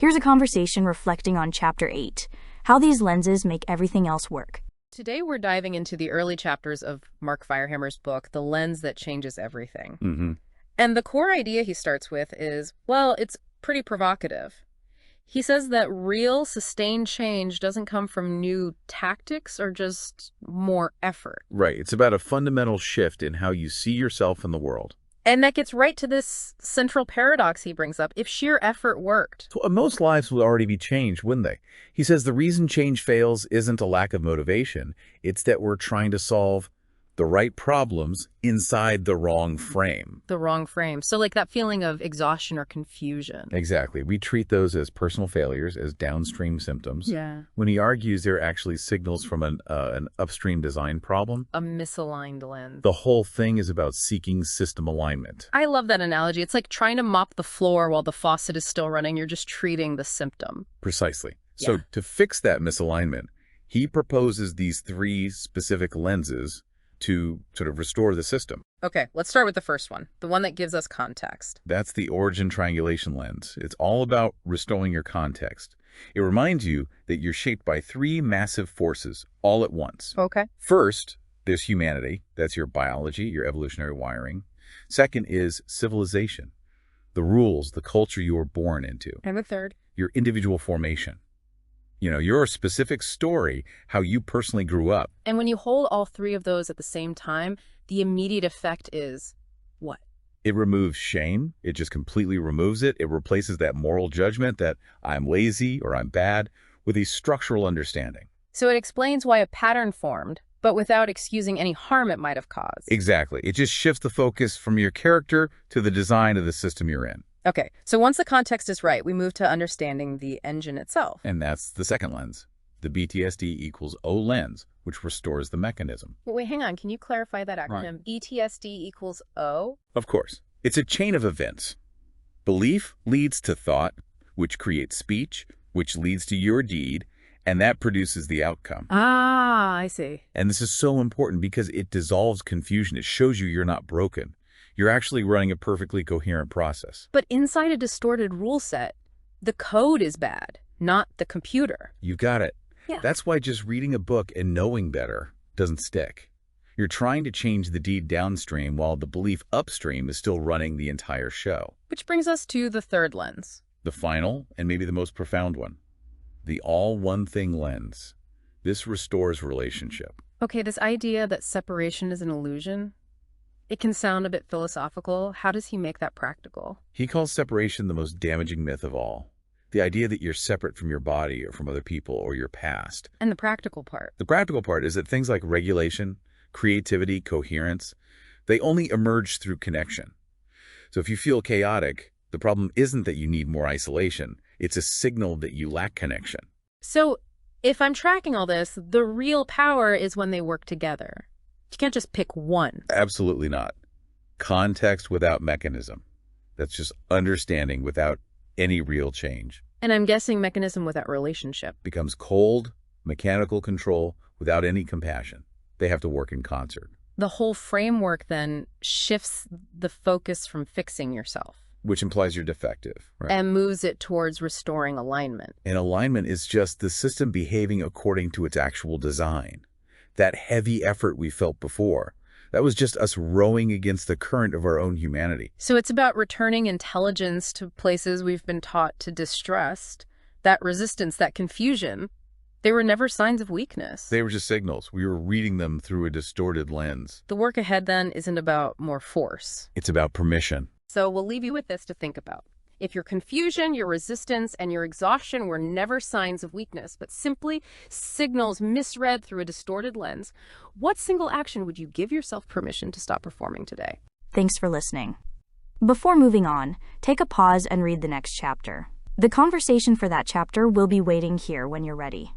Here's a conversation reflecting on Chapter 8, how these lenses make everything else work. Today we're diving into the early chapters of Mark Firehammer's book, The Lens That Changes Everything. And the core idea he starts with is, well, it's pretty provocative. He says that real, sustained change doesn't come from new tactics or just more effort. Right. It's about a fundamental shift in how you see yourself in the world. And that gets right to this central paradox he brings up. If sheer effort worked, So most lives would already be changed, wouldn't they? He says the reason change fails isn't a lack of motivation. It's that we're trying to solve the right problems inside the wrong frame. the wrong frame. So like that feeling of exhaustion or confusion. Exactly. We treat those as personal failures, as downstream symptoms. Yeah. When he argues they're actually signals from an upstream design problem. A misaligned lens. The whole thing is about seeking system alignment. I love that analogy. It's like trying to mop the floor while the faucet is still running. You're just treating the symptom. Precisely. Yeah. So to fix that misalignment, he proposes these three specific lenses to sort of restore the system. Okay, let's start with the first one, the one that gives us context. That's the origin triangulation lens. It's all about restoring your context. It reminds you that you're shaped by three massive forces all at once. Okay. First, there's humanity. That's your biology, your evolutionary wiring. Second is civilization, the rules, the culture you were born into. And the third? Your individual formation. You know, your specific story, how you personally grew up. And when you hold all three of those at the same time, the immediate effect is what? It removes shame. It just completely removes it. It replaces that moral judgment that I'm lazy or I'm bad with a structural understanding. So it explains why a pattern formed, but without excusing any harm it might have caused. Exactly. It just shifts the focus from your character to the design of the system you're in. Okay, so once the context is right, we move to understanding the engine itself. And that's the second lens. The BTSD equals O lens, which restores the mechanism. Wait, hang on. Can you clarify that acronym? ETSD equals O? Of course. It's a chain of events. Belief leads to thought, which creates speech, which leads to your deed, and that produces the outcome. Ah, I see. And this is so important because it dissolves confusion. It shows you you're not broken. You're actually running a perfectly coherent process. But inside a distorted rule set, the code is bad, not the computer. You got it. Yeah. That's why just reading a book and knowing better doesn't stick. You're trying to change the deed downstream while the belief upstream is still running the entire show. Which brings us to the third lens. The final, and maybe the most profound one, the all-one-thing lens. This restores relationship. Okay, this idea that separation is an illusion, it can sound a bit philosophical. How does he make that practical? He calls separation the most damaging myth of all. The idea that you're separate from your body or from other people or your past. And the practical part? The practical part is that things like regulation, creativity, coherence, they only emerge through connection. So if you feel chaotic, the problem isn't that you need more isolation. It's a signal that you lack connection. So if I'm tracking all this, the real power is when they work together. You can't just pick one. Absolutely not. Context without mechanism. That's just understanding without any real change. And I'm guessing mechanism without relationship. Becomes cold, mechanical control without any compassion. They have to work in concert. The whole framework then shifts the focus from fixing yourself. Which implies you're defective, right? And moves it towards restoring alignment. And alignment is just the system behaving according to its actual design. That heavy effort we felt before, that was just us rowing against the current of our own humanity. So it's about returning intelligence to places we've been taught to distrust. That resistance, that confusion, they were never signs of weakness. They were just signals. We were reading them through a distorted lens. The work ahead then isn't about more force. It's about permission. So we'll leave you with this to think about. If your confusion, your resistance, and your exhaustion were never signs of weakness, but simply signals misread through a distorted lens, what single action would you give yourself permission to stop performing today? Thanks for listening. Before moving on, take a pause and read the next chapter. The conversation for that chapter will be waiting here when you're ready.